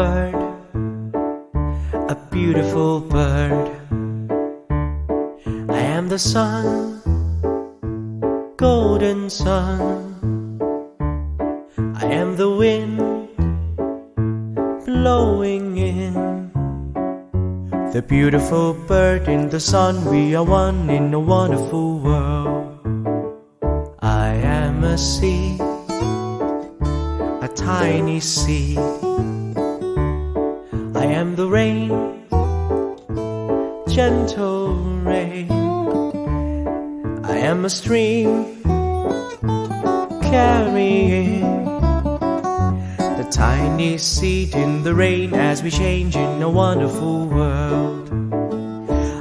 bird, a beautiful bird. I am the sun, golden sun. I am the wind blowing in. The beautiful bird in the sun, we are one in a wonderful world. I am a seed, a tiny seed. I am the rain, gentle rain. I am a stream carrying the tiny seed in the rain as we change in a wonderful world.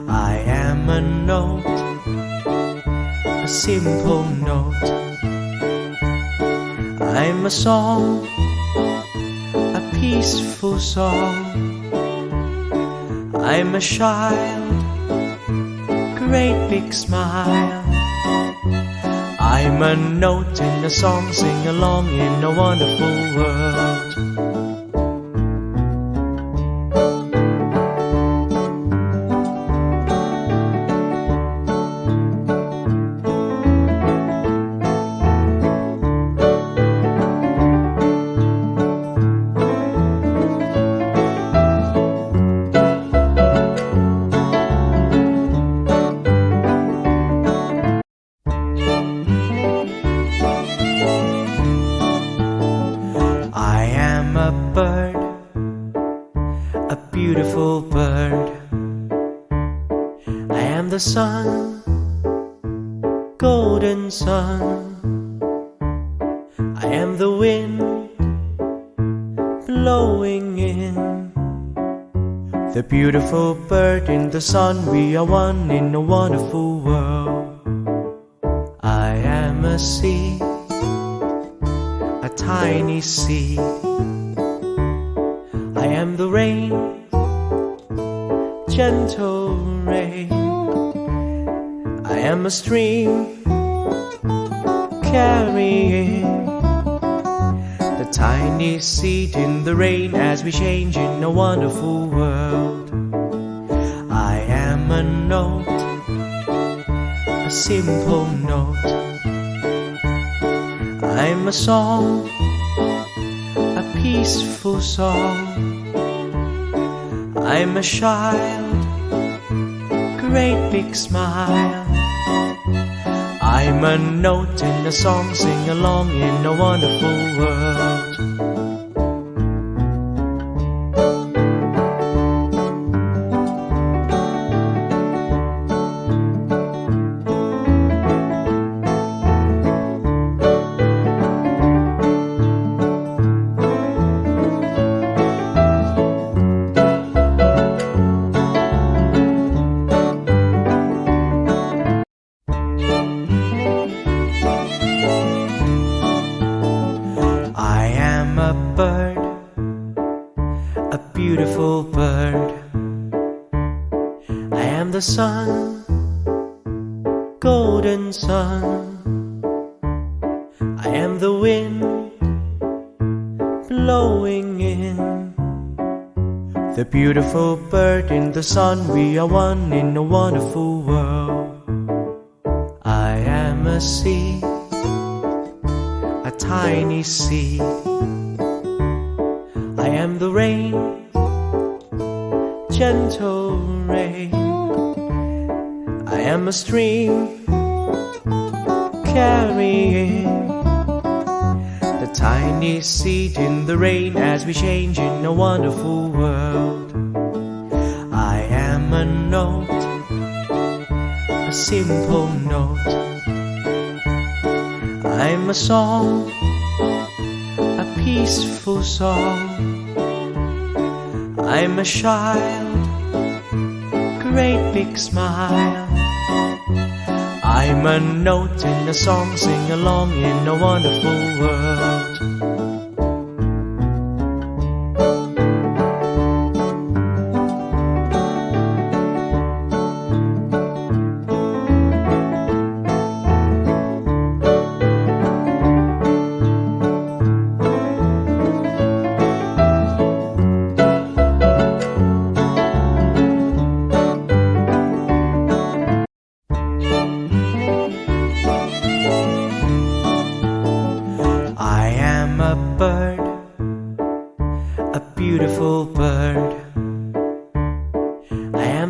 I am a note, a simple note. I'm a song, a peaceful song. I'm a child, great big smile. I'm a note in a song, sing along in a wonderful world. I am a bird, a beautiful bird. I am the sun, golden sun. I am the wind blowing in. The beautiful bird in the sun, we are one in a wonderful world. I am a seed, a tiny seed. I am the rain, gentle rain. I am a stream carrying the tiny seed in the rain as we change in a wonderful world. I am a note, a simple note. I'm a song, a peaceful song. I'm a child, great big smile. I'm a note in a song, sing along in a wonderful world. I am a bird, a beautiful bird. I am the sun, golden sun. I am the wind blowing in. The beautiful bird in the sun, we are one in a wonderful world. I am a seed, a tiny seed. I am the rain, gentle rain. I am a stream carrying the tiny seed in the rain as we change in a wonderful world. I am a note, a simple note. I'm a song, a peaceful song. I'm a child, great big smile. I'm a note in a song, sing along in a wonderful world.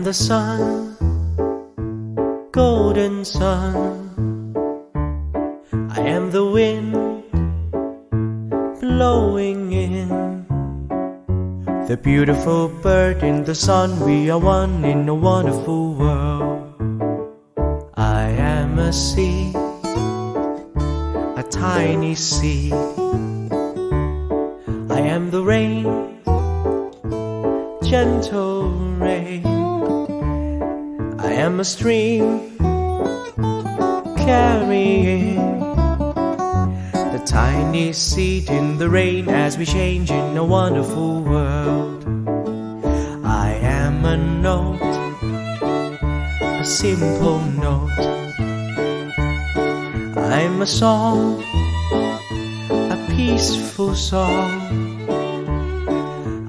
the sun, golden sun. I am the wind blowing in, the beautiful bird in the sun. We are one in a wonderful world. I am a seed, a tiny seed. I am the rain, gentle rain. I am a stream carrying the tiny seed in the rain as we change in a wonderful world. I am a note, a simple note. I'm a song, a peaceful song.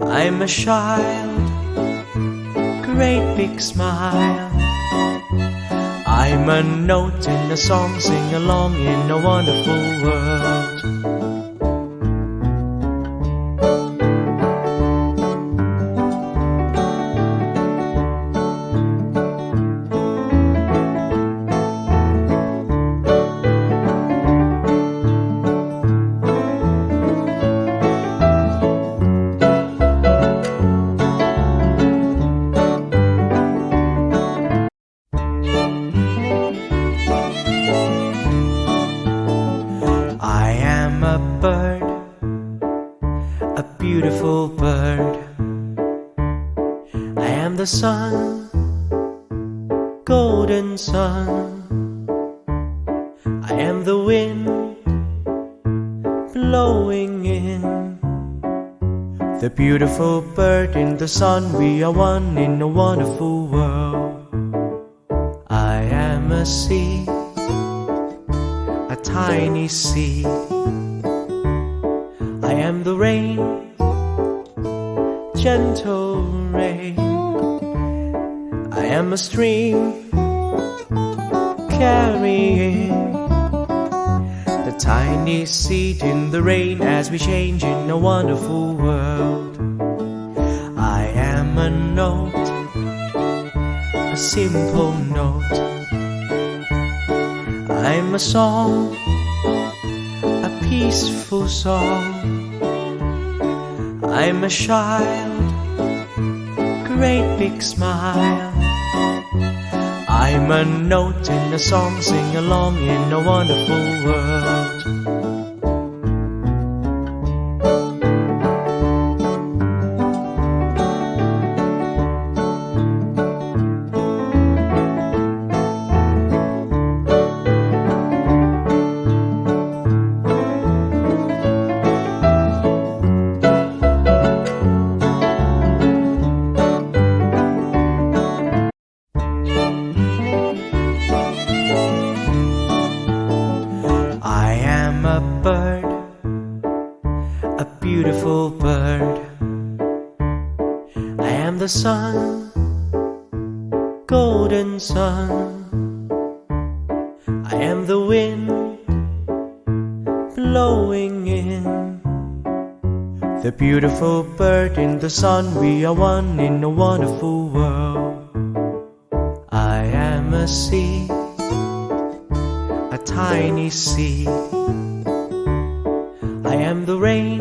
I'm a child, great big smile. I'm a note in a song, sing along in a wonderful world. I am a bird, a beautiful bird. I am the sun, golden sun. I am the wind blowing in, the beautiful bird in the sun. We are one in a wonderful world. I am a seed, a tiny seed. I am the rain, gentle rain. I am a stream carrying the tiny seed in the rain as we change in a wonderful world. I am a note, a simple note. I'm a song, a peaceful song. I'm a child, great big smile. I'm a note in a song, sing along in a wonderful world. I am a bird, a beautiful bird. I am the sun, golden sun. I am the wind blowing in, the beautiful bird in the sun. We are one in a wonderful world. I am a seed, a tiny seed. I am the rain,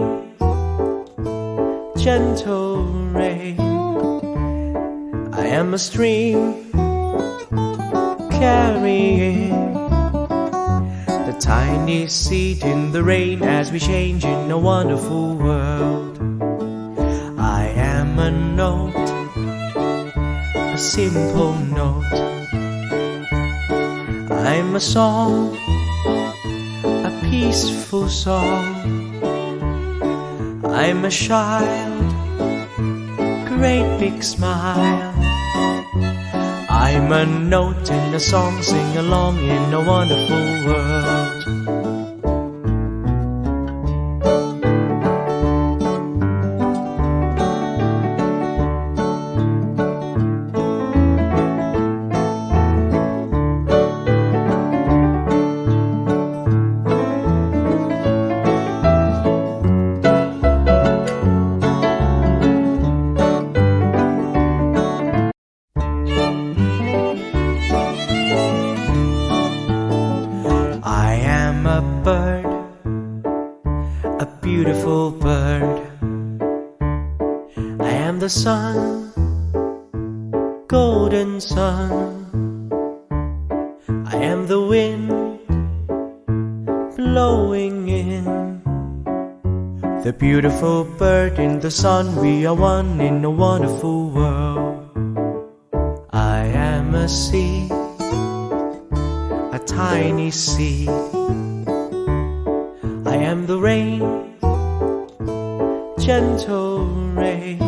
gentle rain. I am a stream carrying the tiny seed in the rain as we change in a wonderful world. I am a note, a simple note. I'm a song, a peaceful song. I'm a child, great big smile. I'm a note in a song, sing along in a wonderful world. a bird, a beautiful bird. I am the sun, golden sun. I am the wind blowing in. The beautiful bird in the sun. We are one in a wonderful world. I am a seed, a tiny seed. I am the rain, gentle rain.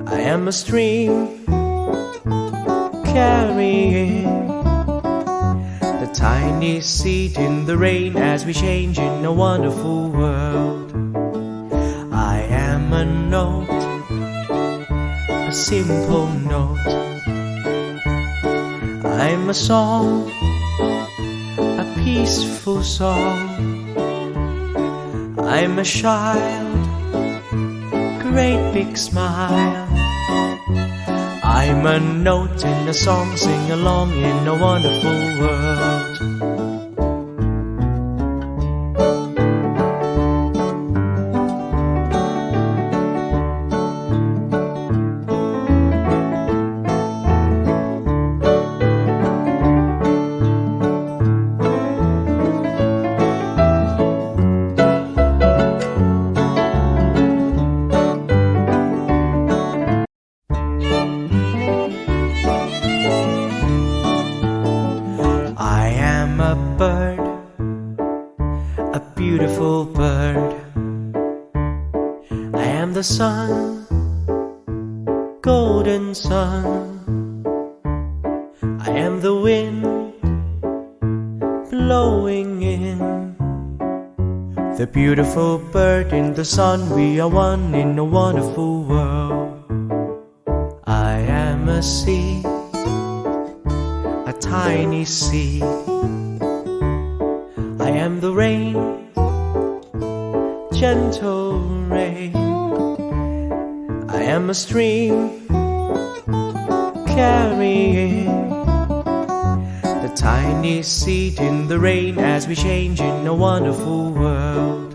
I am a stream carrying the tiny seed in the rain as we change in a wonderful world. I am a note, a simple note. I'm a song, a peaceful song. I'm a child, great big smile. I'm a note in a song, sing along in a wonderful world. I am a bird, a beautiful bird. I am the sun, golden sun. I am the wind blowing in. The beautiful bird in the sun. We are one in a wonderful world. I am a seed, a tiny seed. I am the rain, gentle rain. I am a stream carrying the tiny seed in the rain as we change in a wonderful world.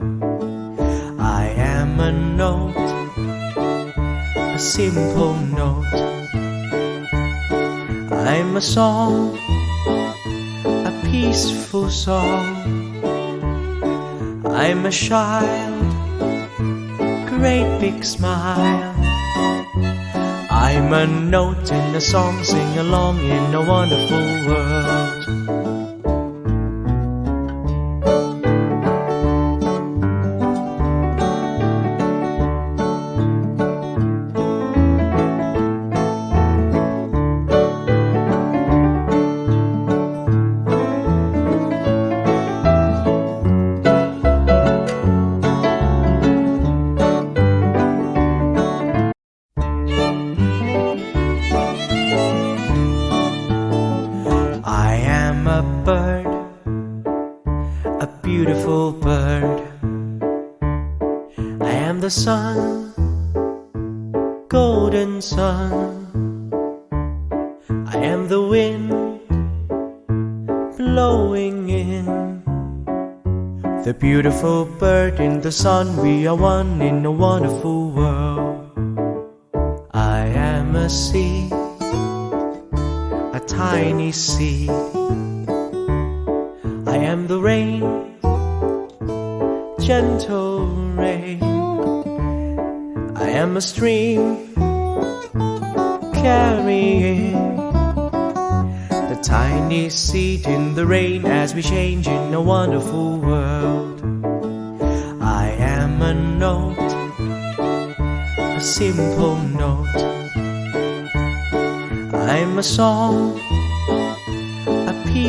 I am a note, a simple note. I'm a song, a peaceful song. I'm a child, great big smile. I'm a note in a song, sing along in a wonderful world. I am a bird, a beautiful bird. I am the sun, golden sun. I am the wind blowing in. The beautiful bird in the sun. We are one in a wonderful world. I am a seed, a tiny seed. I am the rain, gentle rain. I am a stream carrying the tiny seed in the rain as we change in a wonderful world. I am a note, a simple note. I'm a song, a piece